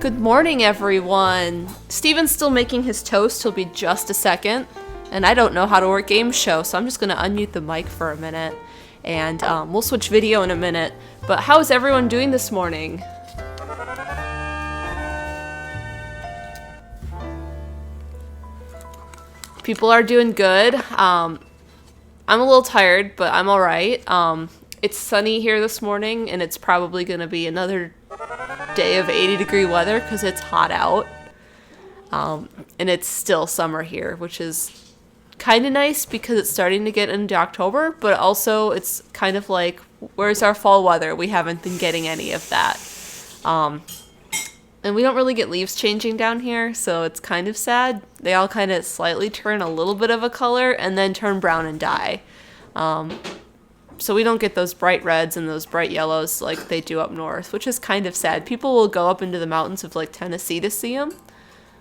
Good morning, everyone. Steven's still making his toast. He'll be just a second. And I don't know how to work game show, so I'm just going to unmute the mic for a minute. And we'll switch video in a minute. But how is everyone doing this morning? People are doing good. I'm a little tired, but I'm alright. It's sunny here this morning, and it's probably going to be another day of 80-degree weather because it's hot out. And it's still summer here, which is kind of nice because it's starting to get into October, but also it's kind of like, where's our fall weather? We haven't been getting any of that. And we don't really get leaves changing down here, so it's kind of sad. They all kind of slightly turn a little bit of a color and then turn brown and die. So we don't get those bright reds and those bright yellows like they do up north, which is kind of sad. People will go up into the mountains of like Tennessee to see them,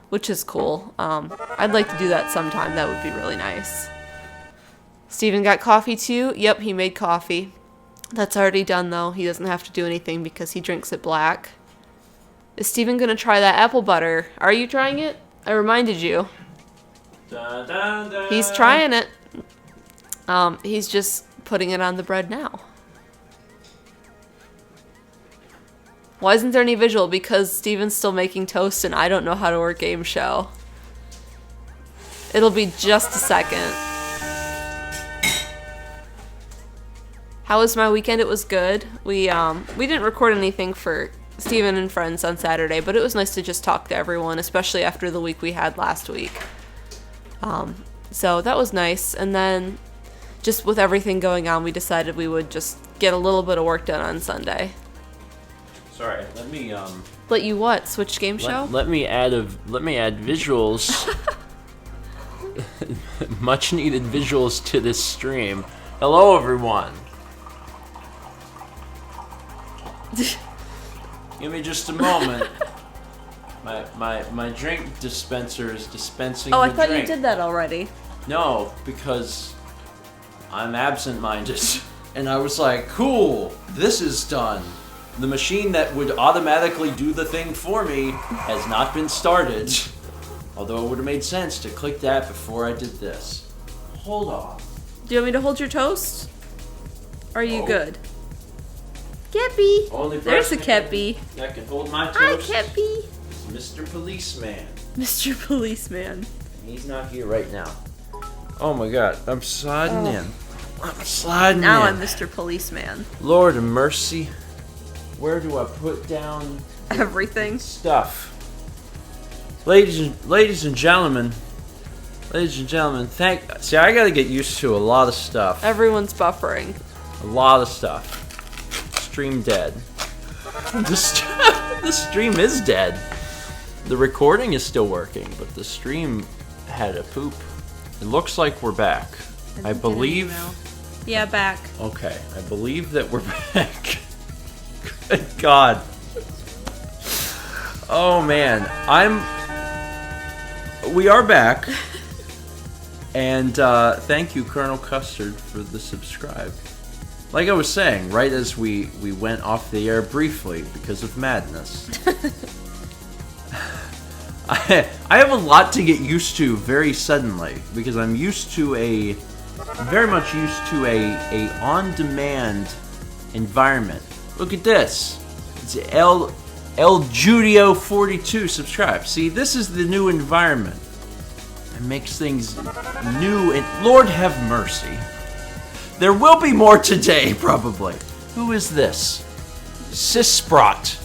which is cool. I'd like to do that sometime. That would be really nice. Steven got coffee too. Yep, he made coffee. That's already done though. He doesn't have to do anything because he drinks it black. Is Steven gonna try that apple butter? Are you trying it? I reminded you. Da, da, da. He's trying it. He's just putting it on the bread now. Why isn't there any visual? Because Steven's still making toast and I don't know how to work game show. It'll be just a second. How was my weekend? It was good. We didn't record anything for Steven and friends on Saturday, but it was nice to just talk to everyone, especially after the week we had last week. So that was nice. And then just with everything going on, we decided we would just get a little bit of work done on Sunday. Sorry, let me Let you what? Switch game show? let me add visuals. Much needed visuals to this stream. Hello everyone. Give me just a moment. My drink dispenser is dispensing Oh, the I thought drink. you did that already. No, because I'm absent-minded. And I was like, cool, this is done. The machine that would automatically do the thing for me has not been started. Although it would have made sense to click that before I did this. Hold on. Do you want me to hold your toast? Are you Oh. good? Kepi! Only There's a person Kepi. that can hold my Hi, toast Kepi! is Mr. Policeman. Mr. Policeman. He's not here right now. Oh my god, I'm sliding Oh. in. I'm sliding Now in. I'm Mr. Policeman. Lord of mercy. Where do I put down Everything. stuff? Ladies and gentlemen, see, I gotta get used to a lot of stuff. Everyone's buffering. A lot of stuff. Stream dead. The stream is dead. The recording is still working, but the stream had a poop. It looks like we're back. I believe. Yeah, back. Okay, I believe that we're back. Good God. Oh man, we are back. And thank you, Colonel Custard, for the subscribe. Like I was saying, right as we went off the air briefly because of madness. I have a lot to get used to very suddenly because I'm very much used to a on-demand environment. Look at this. It's El Judio 42 subscribe. See, this is the new environment. It makes things new and Lord have mercy. There will be more today, probably. Who is this? Sysprot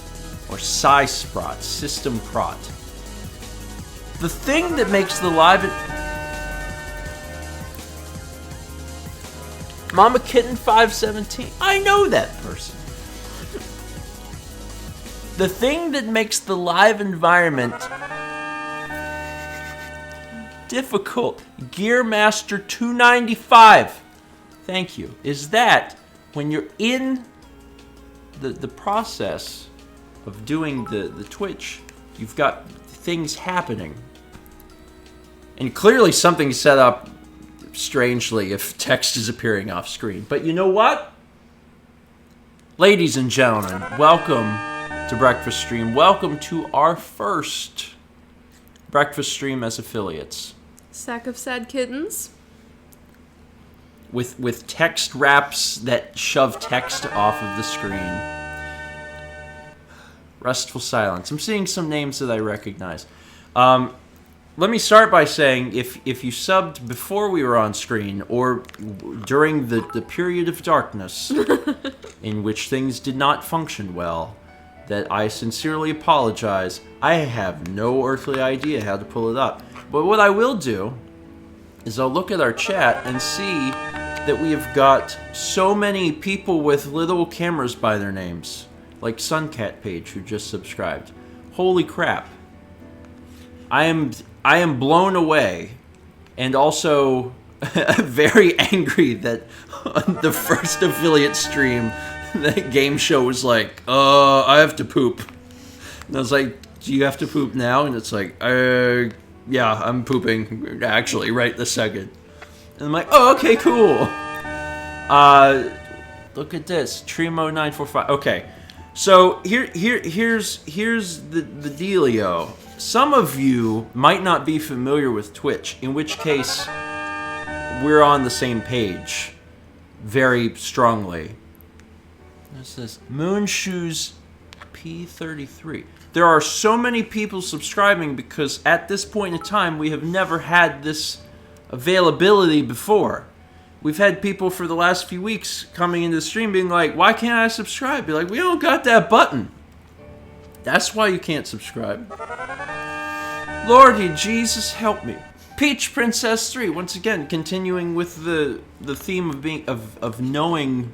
or Sysprot, System Prot. The thing that makes the live Mama Kitten 517. I know that person. The thing that makes the live environment difficult, Gearmaster 295. Thank you. Is that when you're in the process of doing the Twitch, you've got things happening. And clearly something's set up strangely if text is appearing off screen. But you know what? Ladies and gentlemen, welcome to to Breakfast Stream. Welcome to our first Breakfast Stream as affiliates. Sack of sad kittens. With text wraps that shove text off of the screen. Restful silence. I'm seeing some names that I recognize. Let me start by saying, if you subbed before we were on screen, or during the period of darkness in which things did not function well, that I sincerely apologize. I have no earthly idea how to pull it up. But what I will do is I'll look at our chat and see that we have got so many people with little cameras by their names. Like Suncat Page, who just subscribed. Holy crap. I am blown away, and also very angry that on the first affiliate stream, the game show was like, I have to poop. And I was like, do you have to poop now? And it's like, yeah, I'm pooping, actually, right this second. And I'm like, oh, okay, cool. Look at this, Trimo945. Okay, so here's the dealio. Some of you might not be familiar with Twitch, in which case we're on the same page very strongly. What's this? Moonshoes P33. There are so many people subscribing because at this point in time we have never had this availability before. We've had people for the last few weeks coming into the stream being like, why can't I subscribe? Be like, we don't got that button. That's why you can't subscribe. Lordy Jesus, help me. Peach Princess 3, once again, continuing with the theme of being of knowing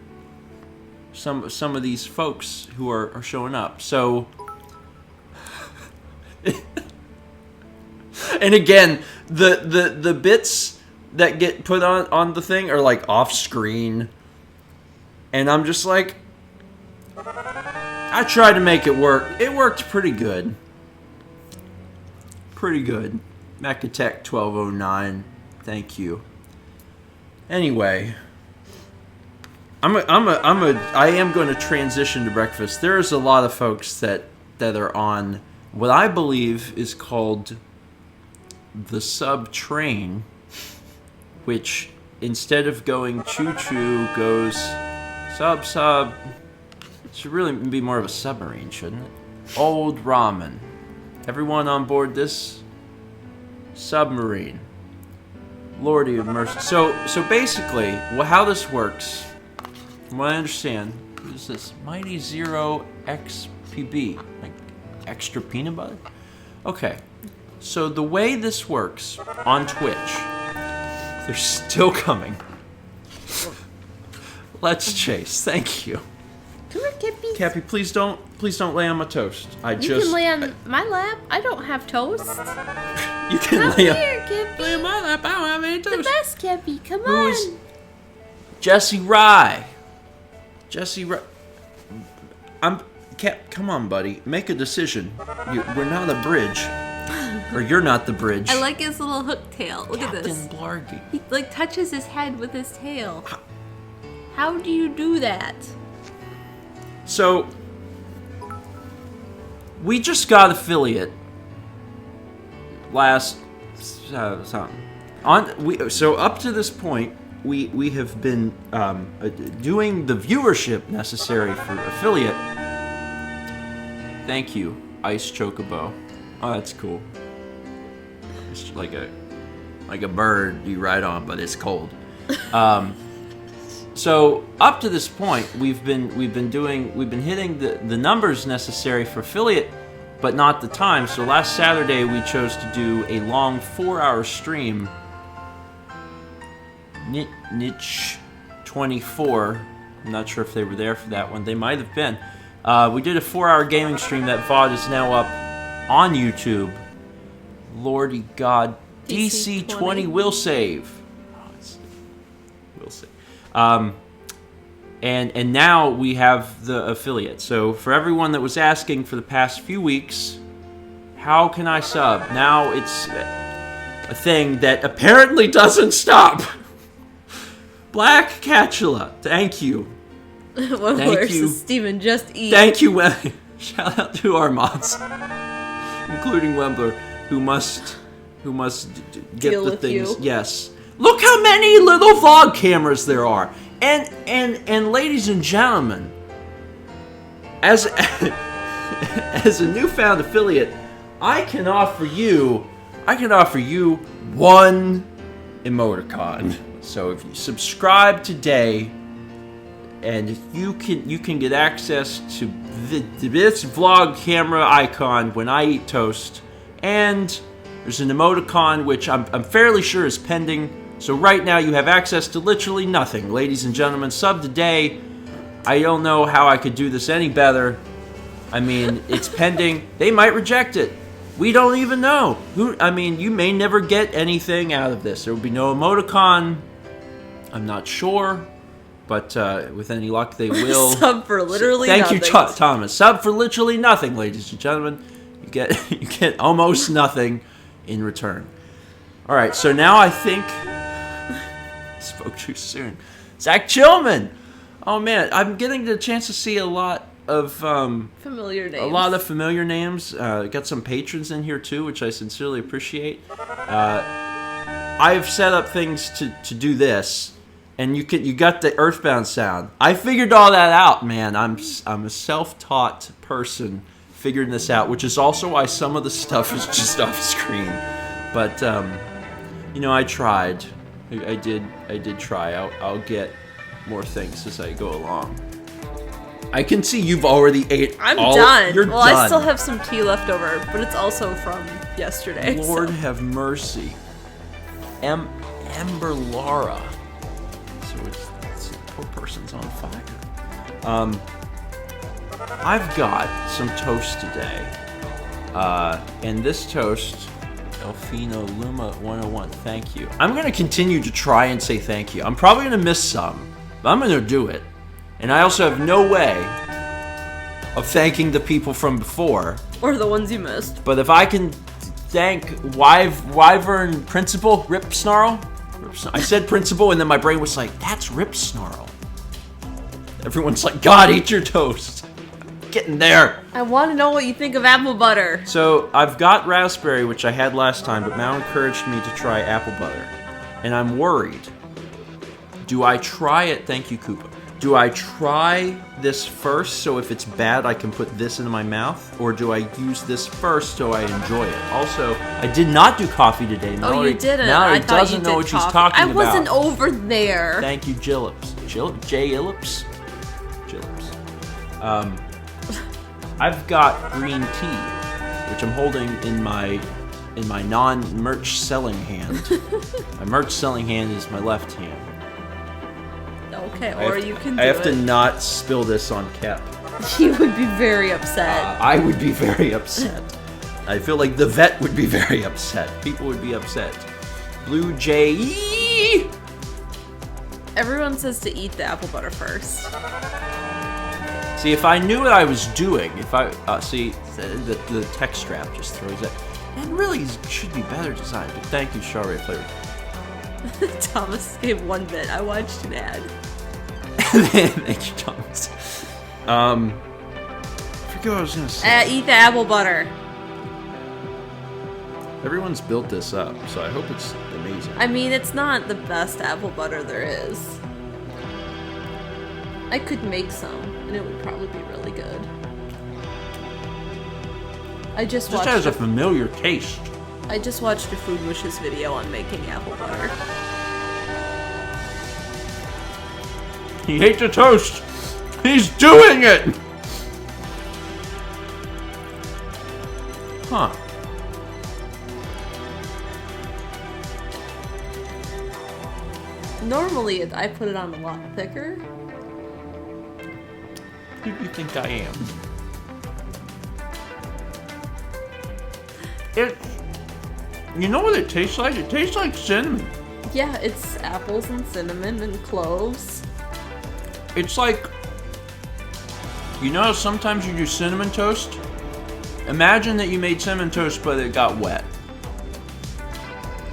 some of these folks who are showing up. So, and again, the bits that get put on the thing are like off screen, and I'm just like, I tried to make it work. It worked pretty good. Pretty good. Mechatech 1209. Thank you. Anyway, I am going to transition to breakfast. There's a lot of folks that are on what I believe is called the sub train, which instead of going choo choo goes sub. It should really be more of a submarine, shouldn't it? Old ramen. Everyone on board this submarine. Lordy of mercy. So basically, how this works, from what I understand, is this Mighty Zero XPB, like extra peanut butter. Okay, so the way this works on Twitch, they're still coming. Let's chase. Thank you. Come here, Cappy. Cappy, please don't lay on my toast. You can lay on my lap. I don't have toast. You can Come lay here, Cappy. on my lap. I don't have any toast. The best, Cappy. Come Who's on. Jesse Rye? Jesse Rye. Come on, buddy. Make a decision. We're not a bridge. Or you're not the bridge. I like his little hook tail. Look at this. Captain Blargy. He like touches his head with his tail. How do you do that? So, we just got affiliate last something. So up to this point, we have been doing the viewership necessary for affiliate. Thank you, Ice Chocobo. Oh, that's cool. It's like a bird you ride on, but it's cold. So up to this point, we've been hitting the numbers necessary for affiliate, but not the time. So last Saturday we chose to do a long 4-hour stream. Niche 24. I'm not sure if they were there for that one. They might have been. We did a 4-hour gaming stream. That VOD is now up on YouTube. Lordy God, DC20 will save. We'll see. And now we have the affiliate. So for everyone that was asking for the past few weeks, how can I sub? Now it's a thing that apparently doesn't stop. Black Catula, thank you. What Thank worse you. is Steven just eat. Thank you, Shout out to our mods, including Wembler, who must get Deal the with things. you. Yes. Look how many little vlog cameras there are. And ladies and gentlemen, as as a newfound affiliate, I can offer you one emoticon. So if you subscribe today, and you can get access to this vlog camera icon when I eat toast, and there's an emoticon which I'm fairly sure is pending. So right now you have access to literally nothing, ladies and gentlemen. Sub today. I don't know how I could do this any better. I mean, it's pending. They might reject it. We don't even know. You may never get anything out of this. There will be no emoticon. I'm not sure. But with any luck, they will. Sub for literally Thank nothing. you, Thomas. Sub for literally nothing, ladies and gentlemen. You get almost nothing in return. All right, so now I think I spoke too soon. Zach Chillman. Oh man, I'm getting the chance to see a lot of Familiar names. a lot of familiar names. Got some patrons in here too, which I sincerely appreciate. I've set up things to do this. And you got the Earthbound sound. I figured all that out, man. I'm a self-taught person figuring this out, which is also why some of the stuff is just off screen. But I tried. I did try. I'll get more things as I go along. I can see you've already ate. I'm all, done. You're well, done. I still have some tea left over, but it's also from yesterday. Lord so. have mercy. Ember Laura. So it's the poor person's on fire. I've got some toast today. And this toast, Elfino Luma 101, thank you. I'm going to continue to try and say thank you. I'm probably going to miss some, but I'm going to do it. And I also have no way of thanking the people from before. Or the ones you missed. But if I can thank Wyvern Principal, Rip Snarl. I said Principal, and then my brain was like, that's Rip Snarl. Everyone's like, God, eat your toast. Getting there. I want to know what you think of apple butter. So I've got raspberry, which I had last time, but Mal encouraged me to try apple butter. And I'm worried. Do I try it? Thank you, Koopa. Do I try this first, so if it's bad, I can put this into my mouth? Or do I use this first so I enjoy it? Also, I did not do coffee today. You didn't. Mallory I thought doesn't you know did what she's coffee. talking I about. wasn't over there. Thank you, Jillips. J. Illips? Jillips. I've got green tea, which I'm holding in my non-merch selling hand. My merch selling hand is my left hand. Okay, or you can do I have it. to not spill this on Kep. He would be very upset. I would be very upset. I feel like the vet would be very upset. People would be upset. Blue Jay. Everyone says to eat the apple butter first. See, if I knew what I was doing, if I see the text strap just throws it. And really should be better designed. But thank you, strawberry flavor. Thomas gave 1 bit. I watched an ad. Thank you, Thomas. I forget what I was gonna say. Eat the apple butter. Everyone's built this up, so I hope it's amazing. I mean, it's not the best apple butter there is. I could make some, and it would probably be really good. I just This watched. has a familiar taste. I just watched a Food Wishes video on making apple butter. He ate the toast. He's doing it. Huh. Normally, I put it on a lot thicker. Who do you think I am? You know what it tastes like? It tastes like cinnamon. Yeah, it's apples and cinnamon and cloves. It's like, you know how sometimes you do cinnamon toast? Imagine that you made cinnamon toast but it got wet.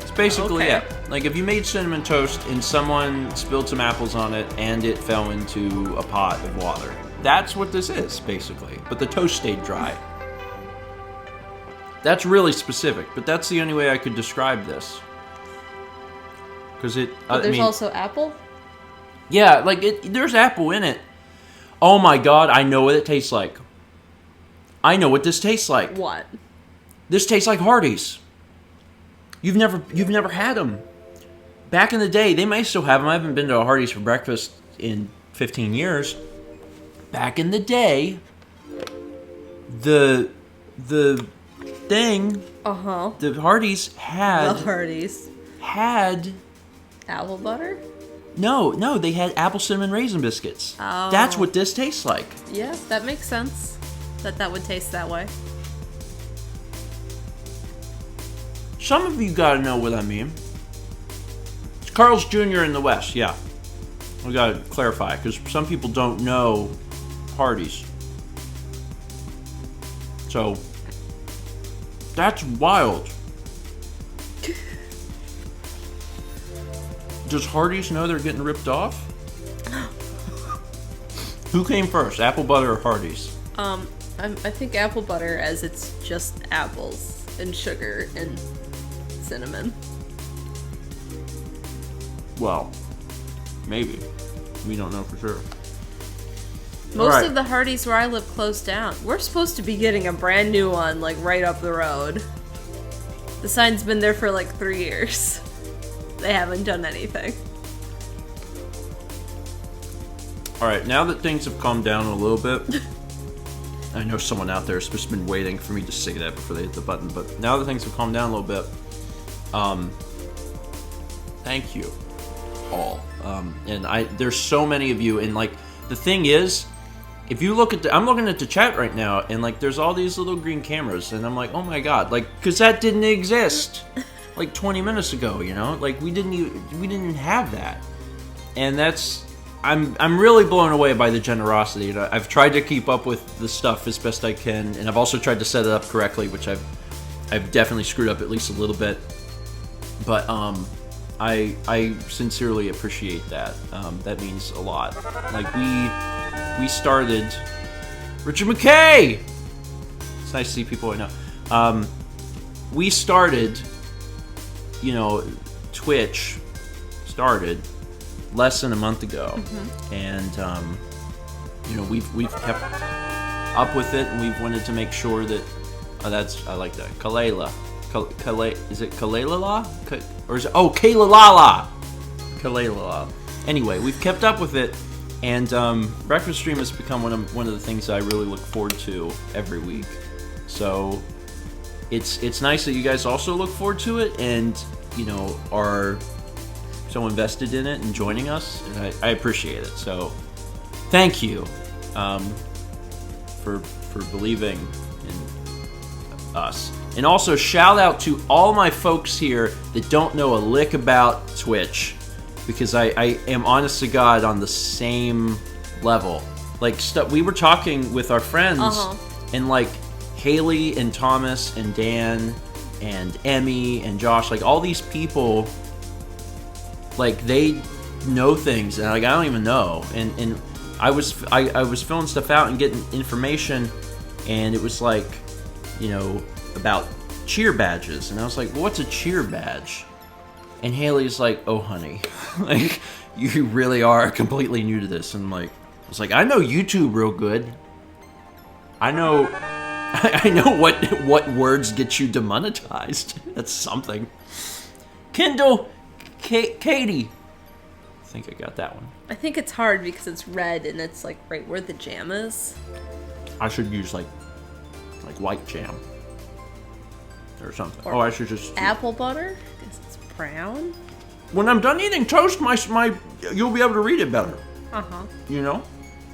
It's basically Okay. it. Like if you made cinnamon toast and someone spilled some apples on it and it fell into a pot of water. That's what this is, basically. But the toast stayed dry. That's really specific, but that's the only way I could describe this. Because But there's also apple? Yeah, like, there's apple in it. Oh my god, I know what it tastes like. I know what this tastes like. What? This tastes like Hardee's. You've never had them. Back in the day, they may still have them. I haven't been to a Hardee's for breakfast in 15 years. Back in the day, the thing, the Hardee's had... The Hardee's. Had... Apple butter? No, they had apple cinnamon raisin biscuits. Oh. That's what this tastes like. Yeah, that makes sense. That would taste that way. Some of you gotta know what I mean. It's Carl's Jr. in the West, yeah. We gotta clarify, because some people don't know Hardee's. So, that's wild. Does Hardee's know they're getting ripped off? Who came first, apple butter or Hardee's? I think apple butter, as it's just apples and sugar and cinnamon. Well, maybe. We don't know for sure. Most of the Hardee's where I live closed down. We're supposed to be getting a brand new one, like, right up the road. The sign's been there for, like, 3 years. They haven't done anything. Alright, now that things have calmed down a little bit... I know someone out there has just been waiting for me to say that before they hit the button, but now that things have calmed down a little bit, thank you all. And there's so many of you, and like, the thing is, if you look at I'm looking at the chat right now, and like, there's all these little green cameras, and I'm like, oh my god, like, because that didn't exist like 20 minutes ago, you know? Like, we didn't have that. And that's, I'm really blown away by the generosity. And I've tried to keep up with the stuff as best I can, and I've also tried to set it up correctly, which I've definitely screwed up at least a little bit. But I sincerely appreciate that. That means a lot. Like, we started Richard McKay. It's nice to see people I know. We started, you know, Twitch started less than a month ago, and you know, we've kept up with it, and we've wanted to make sure that I like that Kalela, is it Kalela, or is it Kalalala? Kalalala. Anyway, we've kept up with it, and Breakfast Stream has become one of the things that I really look forward to every week. So it's nice that you guys also look forward to it, and you know, are so invested in it and joining us, and I appreciate it. So thank you for believing in us. And also shout out to all my folks here that don't know a lick about Twitch, because I am honest to God on the same level. Like, we were talking with our friends, and like Haley and Thomas and Dan and Emmy and Josh, like all these people, like, they know things, and like, I don't even know. And I was filling stuff out and getting information, and it was like, you know, about cheer badges, and I was like, well, what's a cheer badge? And Haley's like, oh honey, like, you really are completely new to this. And like, I was like, I know YouTube real good. I know what words get you demonetized. That's something. Kindle Katie. I think I got that one. I think it's hard because it's red and it's like right where the jam is. I should use like white jam or something. Or I should just apple butter because it's brown. When I'm done eating toast, my you'll be able to read it better. You know.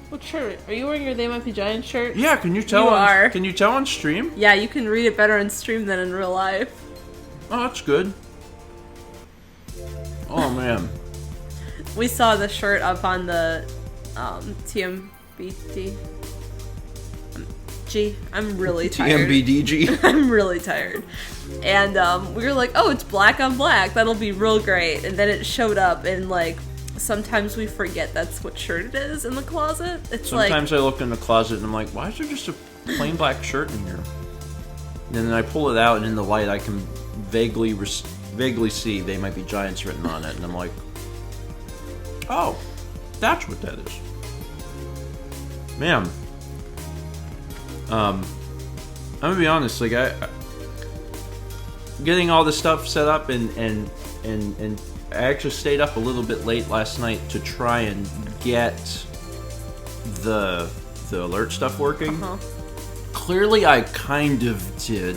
What shirt? Are you wearing your They Might Be Giant shirt? Yeah. Can you tell? Can you tell on stream? Yeah, you can read it better on stream than in real life. Oh, that's good. Oh man. We saw the shirt up on the TMBD. I'm really tired. TMBDG. I'm really tired. And we were like, oh, it's black on black. That'll be real great. And then it showed up and like sometimes we forget that's what shirt it is in the closet. It's Sometimes I look in the closet and I'm like, why is there just a plain black shirt in here? And then I pull it out, and in the light I can vaguely see They Might Be Giants written on it, and I'm like, oh, that's what that is. Man. I'm gonna be honest, like I getting all this stuff set up and I actually stayed up a little bit late last night to try and get the alert stuff working. Clearly I kind of did.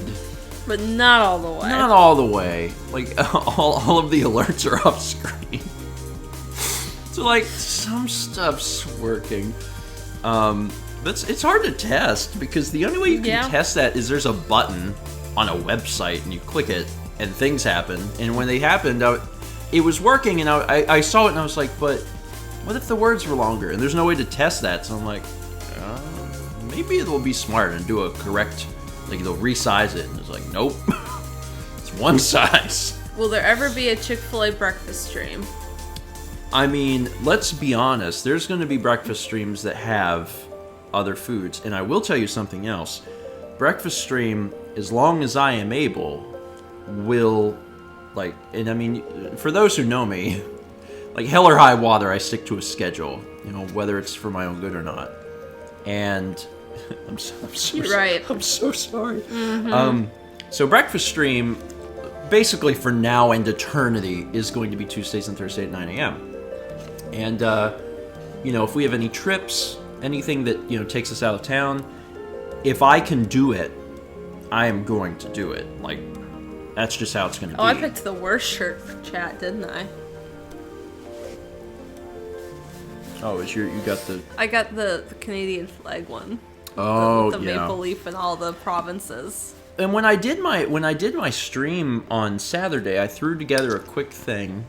but not all the way. Not all the way. Like all of the alerts are off screen. So like some stuff's working. It's hard to test because the only way you can test that is there's a button on a website and you click it and things happen. And when they happened, it was working and I saw it and I was like, but what if the words were longer? And there's no way to test that. So I'm like, maybe it'll be smart and do a correct, like they'll resize it. And it's like, nope, it's one size. Will there ever be a Chick-fil-A breakfast stream? I mean, let's be honest. There's going to be breakfast streams that have other foods. And I will tell you something else. Breakfast stream, as long as I am able, will, like, and I mean, for those who know me, like hell or high water, I stick to a schedule, you know, whether it's for my own good or not. And I'm so You're sorry. right. I'm so sorry. So breakfast stream, basically for now and eternity, is going to be Tuesdays and Thursdays at 9 a.m. And, you know, if we have any trips, anything that, you know, takes us out of town, if I can do it, I am going to do it. Like, that's just how it's going to be. Oh, I picked the worst shirt for chat, didn't I? Oh, you got the... I got the Canadian flag one. Oh, the maple leaf and all the provinces. And when I did my stream on Saturday, I threw together a quick thing,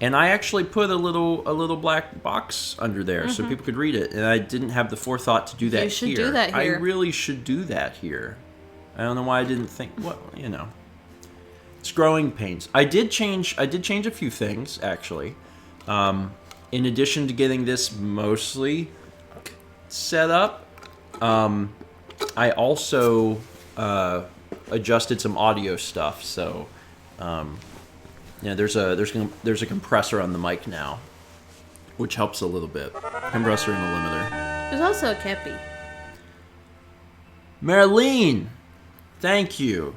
and I actually put a little black box under there so people could read it. And I didn't have the forethought to do that here. You should do that here. I really should do that here. I don't know why I didn't think. Well, you know, it's growing pains. I did change a few things actually. In addition to getting this mostly set up, I also adjusted some audio stuff. So, yeah, there's a compressor on the mic now, which helps a little bit. Compressor and a limiter. There's also a Kepi. Marlene, thank you.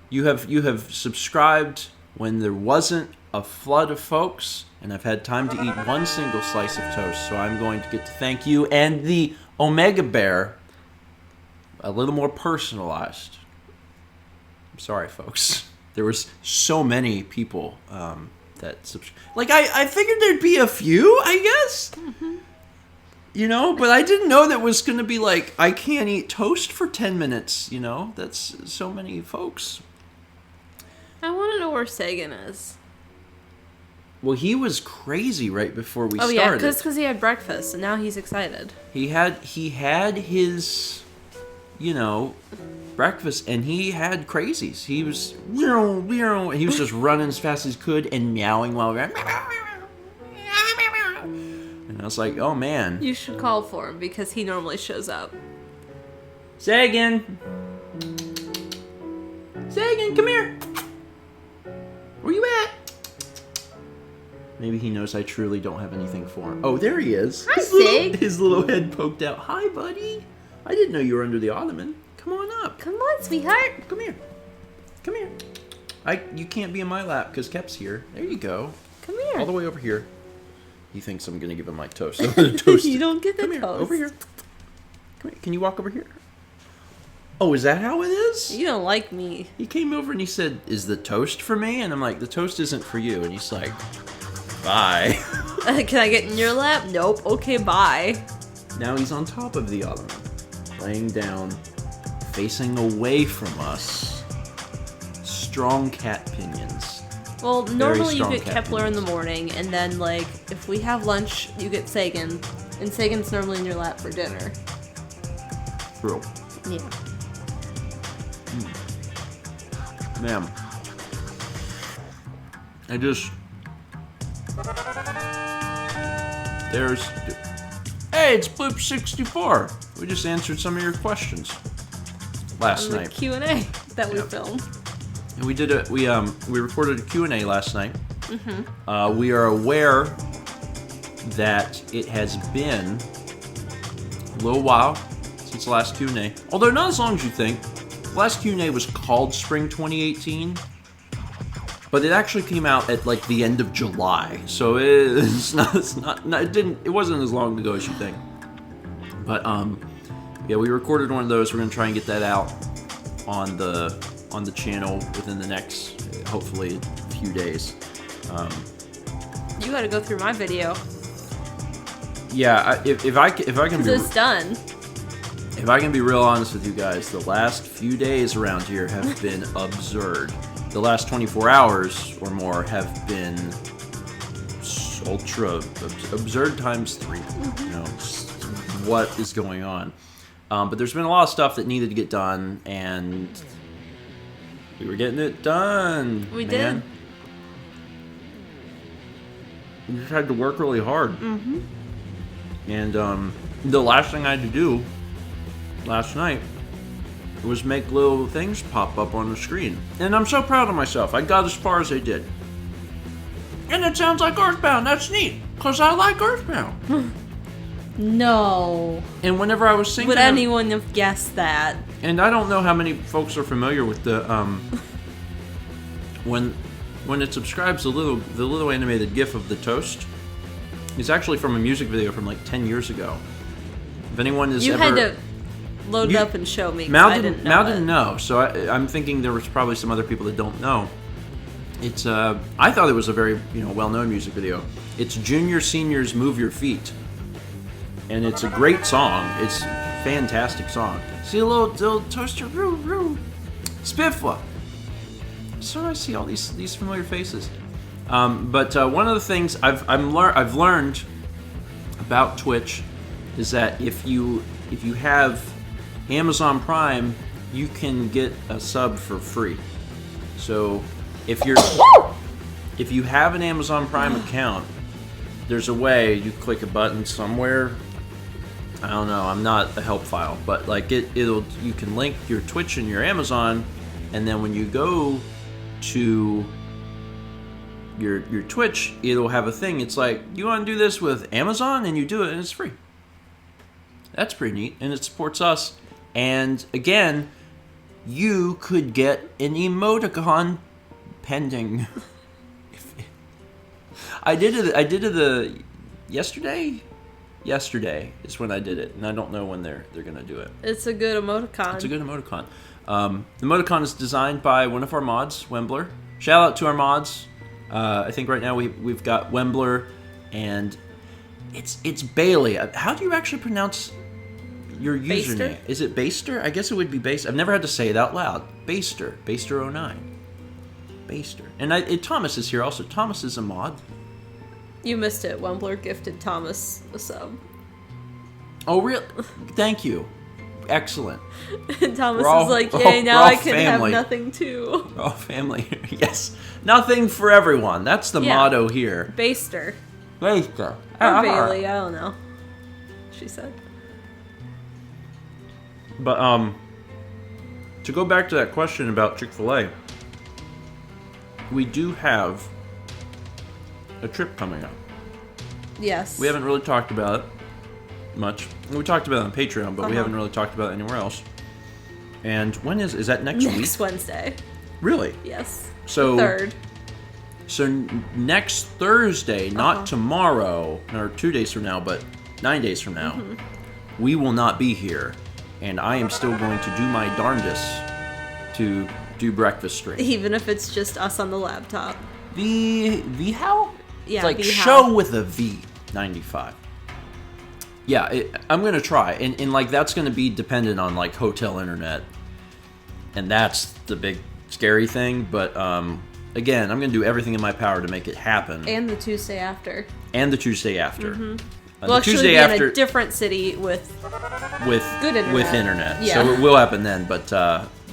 You have subscribed when there wasn't a flood of folks, and I've had time to eat one single slice of toast, so I'm going to get to thank you and the Omega Bear a little more personalized. I'm sorry, folks. There was so many people that subscribed. Like, I figured there'd be a few, I guess. You know, but I didn't know that was going to be like, I can't eat toast for 10 minutes, you know? That's so many folks. I want to know where Sagan is. Well, he was crazy right before we started. Oh, yeah, because he had breakfast, and now he's excited. He had his, you know, breakfast, and he had crazies. He was, he was just running as fast as he could and meowing while and I was like, oh, man. You should call for him, because he normally shows up. Sagan! Sagan, come here! Where you at? Maybe he knows I truly don't have anything for him. Oh, there he is. Hi, Sig. His little head poked out. Hi, buddy. I didn't know you were under the ottoman. Come on up. Come on, sweetheart. Come here. Come here. You can't be in my lap because Kep's here. There you go. Come here. All the way over here. He thinks I'm going to give him my toast. I'm going to toast You don't get the Come here. toast. Over here. Come here. Can you walk over here? Oh, is that how it is? You don't like me. He came over and he said, is the toast for me? And I'm like, the toast isn't for you. And he's like, bye. Can I get in your lap? Nope. Okay, bye. Now he's on top of the ottoman, laying down, facing away from us. Strong cat pinions. Well, normally you strong get cat Kepler in the opinions. morning, and then, like, if we have lunch, you get Sagan. And Sagan's normally in your lap for dinner. True. Yeah. Ma'am. I just... There's... Hey, it's Bloop64. We just answered some of your questions last The night. Q&A that we filmed. And we did we recorded a Q&A last night. We are aware that it has been a little while since the last Q&A. Although not as long as you think. The last Q&A was called Spring 2018. But it actually came out at like the end of July. So it wasn't as long ago as you think. But yeah, we recorded one of those. We're gonna try and get that out on the channel within the next, hopefully, few days. You gotta go through my video. Yeah, if I can Because be, it's done. if I can be real honest with you guys, the last few days around here have been absurd. The last 24 hours or more have been absurd times 3. You know, just what is going on? But there's been a lot of stuff that needed to get done, and we were getting it done. We man. did. We just had to work really hard. And the last thing I had to do last night was make little things pop up on the screen. And I'm so proud of myself. I got as far as I did. And it sounds like Earthbound. That's neat, because I like Earthbound. No. And whenever I was singing... Would anyone have guessed that? And I don't know how many folks are familiar with the... when it subscribes, the little animated GIF of the toast is actually from a music video from like 10 years ago. If anyone is You ever... had to load it up and show me. 'Cause Mal I didn't, didn't know. Mal it. didn't know, so I'm thinking there was probably some other people that don't know. It's I thought it was a very well-known music video. It's Junior Seniors Move Your Feet, and it's a great song. It's a fantastic song. See a little toaster, roo roo, Spiffla. So I see all these familiar faces. But one of the things I've learned about Twitch is that if you have Amazon Prime, you can get a sub for free. So if you have an Amazon Prime account, there's a way you click a button somewhere. I don't know, I'm not a help file, but like you can link your Twitch and your Amazon, and then when you go to your Twitch, it'll have a thing. It's like, you want to do this with Amazon, and you do it, and it's free. That's pretty neat, and it supports us. And again, you could get an emoticon pending. I did it yesterday. Yesterday is when I did it, and I don't know when they're gonna do it. It's a good emoticon. It's a good emoticon. The emoticon is designed by one of our mods, Wembler. Shout out to our mods. I think right now we've got Wembler, and it's Bailey. How do you actually pronounce your username? Baster? Is it Baster? I guess it would be Baster. I've never had to say it out loud. Baster09. Baster. And Thomas is here also. Thomas is a mod. You missed it. Wembler gifted Thomas a sub. Oh, really? Thank you. Excellent. And Thomas We're all- is like, we're yay, all- now we're all I can family. have nothing too. We're all family here. Yes. Nothing for everyone. That's the Yeah. motto here. Baster. Baster. Or Bailey, I don't know. She said. But to go back to that question about Chick-fil-A, we do have a trip coming up. Yes. We haven't really talked about it much. We talked about it on Patreon, but we Uh-huh. haven't really talked about it anywhere else. And when is that next week? Next Wednesday. Really? Yes. So Third. So next Thursday, not tomorrow, or 2 days from now, but 9 days from now, we will not be here, and I am still going to do my darndest to do breakfast stream. Even if it's just us on the laptop. The how? Yeah, It's like the show how. with a V 95. Yeah, I'm gonna try, and like that's gonna be dependent on like hotel internet, and that's the big scary thing. But again, I'm gonna do everything in my power to make it happen. And the Tuesday after. And the Tuesday after. We'll The actually Tuesday be after in a different city with with good internet. with internet. Yeah. So it will happen then. But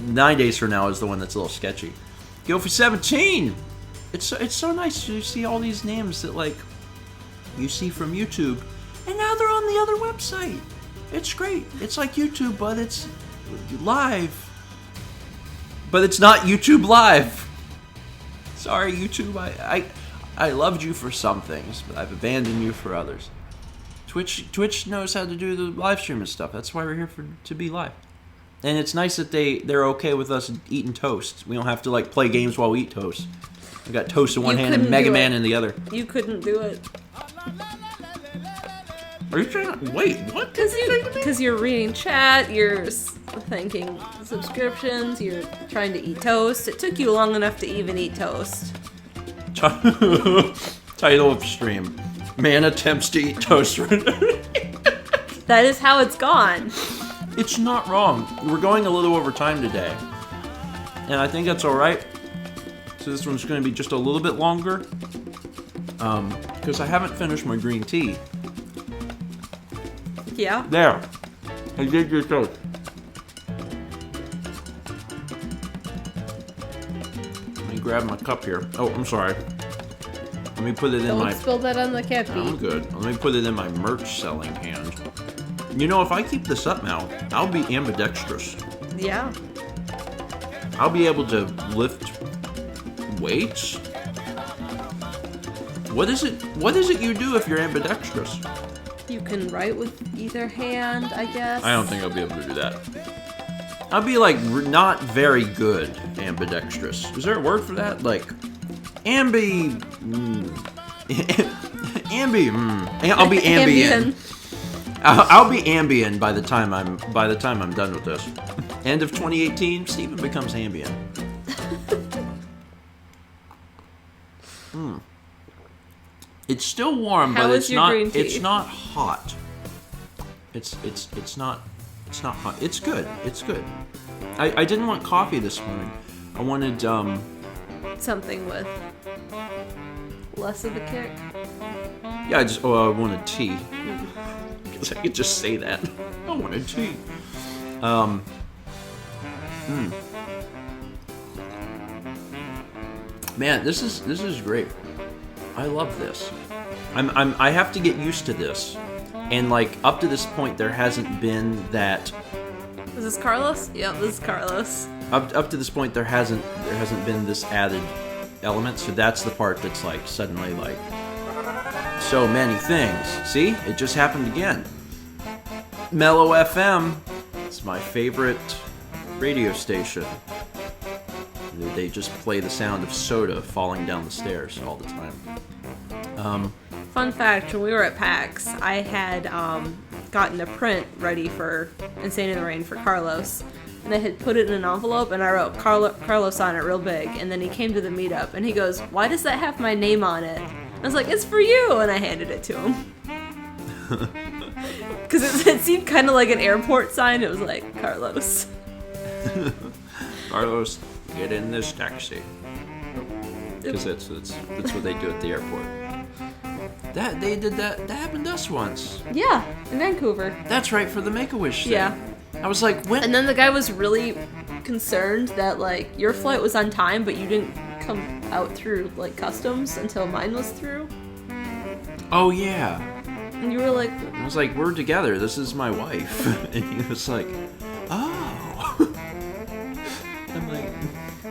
9 days from now is the one that's a little sketchy. Go for 17. It's so nice to see all these names that like you see from YouTube, and now they're on the other website. It's great. It's like YouTube, but it's live. But it's not YouTube Live. Sorry, YouTube. I loved you for some things, but I've abandoned you for others. Twitch knows how to do the live stream and stuff. That's why we're here to be live. And it's nice that they're okay with us eating toast. We don't have to like play games while we eat toast. We got toast in one hand and Mega Man in the other. You couldn't do it. Are you trying to... Wait, what? Because you're reading chat, you're thanking subscriptions, you're trying to eat toast. It took you long enough to even eat toast. Title of stream. Man attempts to eat toast. That is how it's gone. It's not wrong. We're going a little over time today. And I think that's alright. So this one's going to be just a little bit longer. Because I haven't finished my green tea. Yeah. There. I did your toast. Let me grab my cup here. Oh, I'm sorry. Let me put it in my... Don't spill that on the cat I'm feet. good. Let me put it in my merch selling hand. You know, if I keep this up now, I'll be ambidextrous. Yeah. I'll be able to lift weights. What is it you do if you're ambidextrous? You can write with either hand, I guess. I don't think I'll be able to do that. I'll be like not very good ambidextrous. Is there a word for that? Like ambi. Ambi. I'll be ambient. I'll be ambient by the time I'm done with this. End of 2018, Stephen becomes ambient. It's still warm, How but is your green tea? it's not hot. It's not hot. It's good. It's good. I didn't want coffee this morning. I wanted Something with less of a kick. yeah, I wanted tea. Because I could just say that. I wanted tea. Man, this is great. I love this. I have to get used to this. And like up to this point there hasn't been that Is this Carlos? Yep, this is Carlos. up to this point there hasn't been this added element, so that's the part that's like suddenly like so many things. See? It just happened again. Mellow FM. It's my favorite radio station. They just play the sound of soda falling down the stairs all the time. Fun fact, when we were at PAX, I had gotten a print ready for Insane in the Rain for Carlos. And I had put it in an envelope, and I wrote Carlos on it real big. And then he came to the meetup, and he goes, "Why does that have my name on it?" I was like, "It's for you!" And I handed it to him. Because it seemed kind of like an airport sign. It was like, Carlos. Carlos, get in this taxi. Because that's what they do at the airport. They did that. That happened to us once. Yeah, in Vancouver. That's right, for the Make-A-Wish thing. Yeah. I was like, when? And then the guy was really concerned that, like, your flight was on time, but you didn't come out through, like, customs until mine was through. Oh, yeah. And you were like... I was like, we're together. This is my wife. And he was like, oh. I'm like...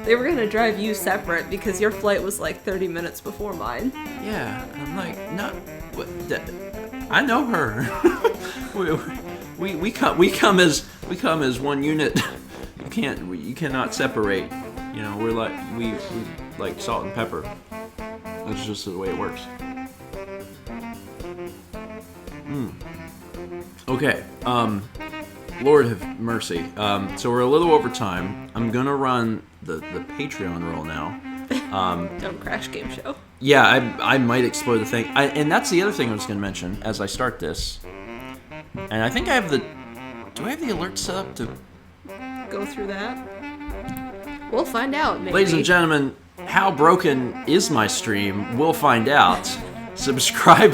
They were gonna drive you separate because your flight was, like, 30 minutes before mine. Yeah. And I'm like, no. What, I know her. we come as one unit. You cannot separate. You know, we're like we like salt and pepper. That's just the way it works. Okay. Lord have mercy. So we're a little over time. I'm gonna run the Patreon roll now. Don't crash game show. Yeah, I might explore the thing. And that's the other thing I was going to mention as I start this. And I think I have the... Do I have the alert set up to... Go through that. We'll find out, maybe. Ladies and gentlemen, how broken is my stream? We'll find out. Subscribe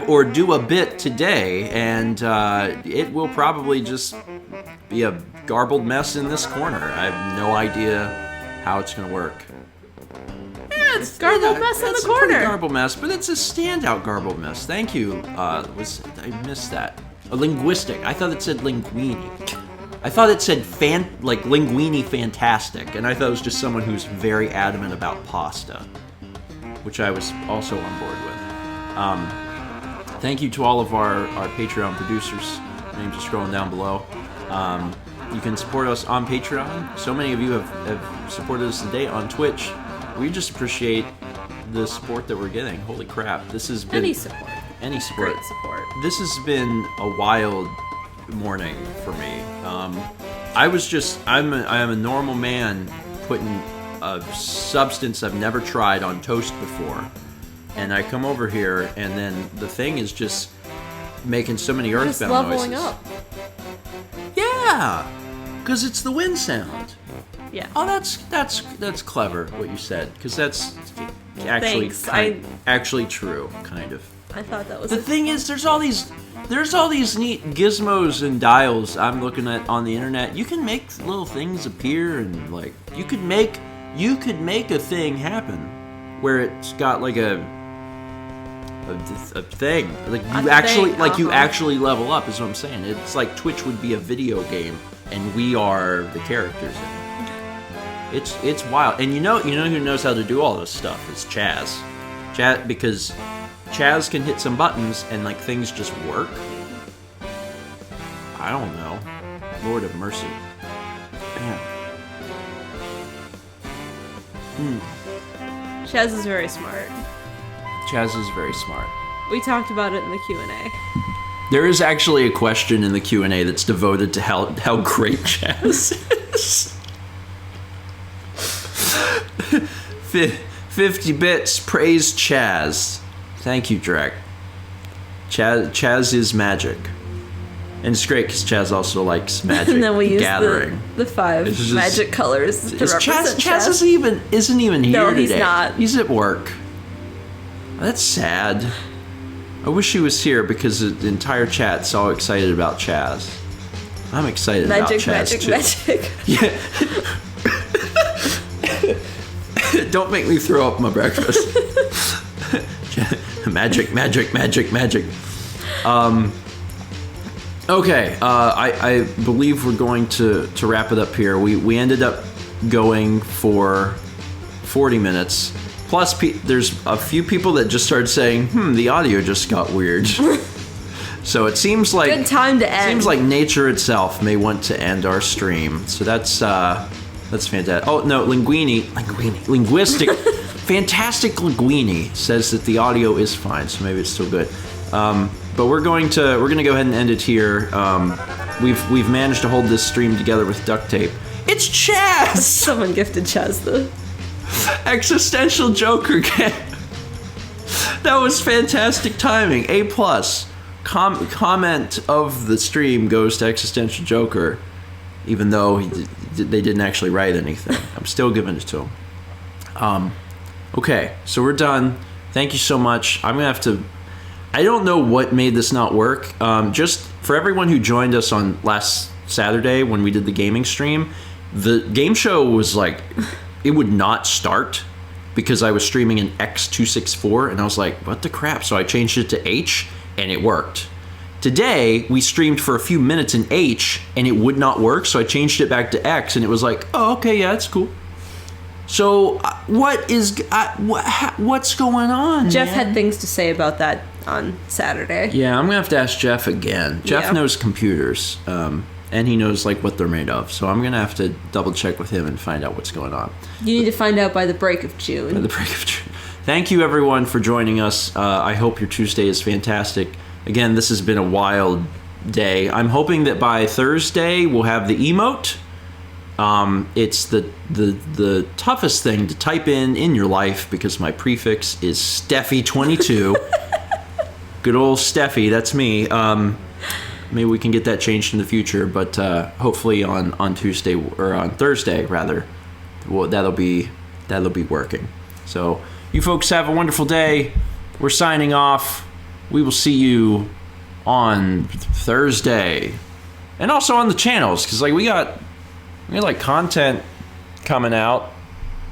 or do a bit today, and it will probably just be a garbled mess in this corner. I have no idea how it's going to work. it's garbled mess in the corner. It's a pretty garbled mess, but it's a standout garbled mess. Thank you. I missed that. Linguistic. I thought it said linguini. I thought it said linguini fantastic, and I thought it was just someone who's very adamant about pasta, which I was also on board with. Thank you to all of our Patreon producers. Names are scrolling down below. You can support us on Patreon. So many of you have supported us today on Twitch. We just appreciate the support that we're getting. Holy crap. This has been... Any support. Any support. Great support. This has been a wild morning for me. I'm a normal man putting a substance I've never tried on toast before. And I come over here, and then the thing is just making so many earthbound noises. Leveling up. Yeah, because it's the wind sound. Yeah. Oh, that's clever what you said, because that's actually Thanks. actually true, kind of. I thought that was The thing is, there's all these neat gizmos and dials I'm looking at on the internet. You can make little things appear, and like you could make a thing happen where it's got like a thing, like you actually level up, is what I'm saying. It's like Twitch would be a video game and we are the characters in it. It's wild. And you know who knows how to do all this stuff is Chaz. Because Chaz can hit some buttons and like things just work. I don't know. Lord of mercy. Man. Chaz is very smart. Chaz is very smart. We talked about it in the Q&A. There is actually a question in the Q&A that's devoted to how great Chaz is. 50 bits, praise Chaz. Thank you, Drek. Chaz is magic. And it's great because Chaz also likes magic And then we use gathering. the 5 magic colors to represent Chaz isn't even here No, today. he's not. He's at work. That's sad. I wish he was here because the entire chat's all excited about Chaz. I'm excited about Chaz too. Magic. Yeah. Don't make me throw up my breakfast. Magic. Okay, I believe we're going to wrap it up here. We ended up going for 40 minutes. Plus, there's a few people that just started saying, the audio just got weird. So it seems like... Good time to end. Seems like nature itself may want to end our stream. So that's fantastic. Oh, no, Linguistic. Fantastic Linguini says that the audio is fine, so maybe it's still good. But we're gonna go ahead and end it here. We've managed to hold this stream together with duct tape. It's Chaz! Someone gifted Chaz the... Existential Joker game. That was fantastic timing. A+. Comment of the stream goes to Existential Joker, even though they didn't actually write anything. I'm still giving it to him. Okay, so we're done. Thank you so much. I'm gonna have to... I don't know what made this not work. Just for everyone who joined us on last Saturday when we did the gaming stream, the game show was like... It would not start because I was streaming in X264 and I was like, what the crap? So I changed it to H and it worked. Today, we streamed for a few minutes in H and it would not work, so I changed it back to X and it was like, oh, okay, yeah, that's cool. So what's going on, Jeff man? had things to say about that on Saturday. Yeah, I'm going to have to ask Jeff again. Jeff knows computers. And he knows like what they're made of, so I'm gonna have to double check with him and find out what's going on. You need to find out by the break of June. By the break of June. Thank you everyone for joining us. I hope your Tuesday is fantastic. Again, this has been a wild day. I'm hoping that by Thursday we'll have the emote. It's the toughest thing to type in your life because my prefix is Steffi22. Good old Steffi, that's me. Maybe we can get that changed in the future, but hopefully on Tuesday or on Thursday rather, that'll be working. So you folks have a wonderful day. We're signing off. We will see you on Thursday, and also on the channels because like we got like content coming out.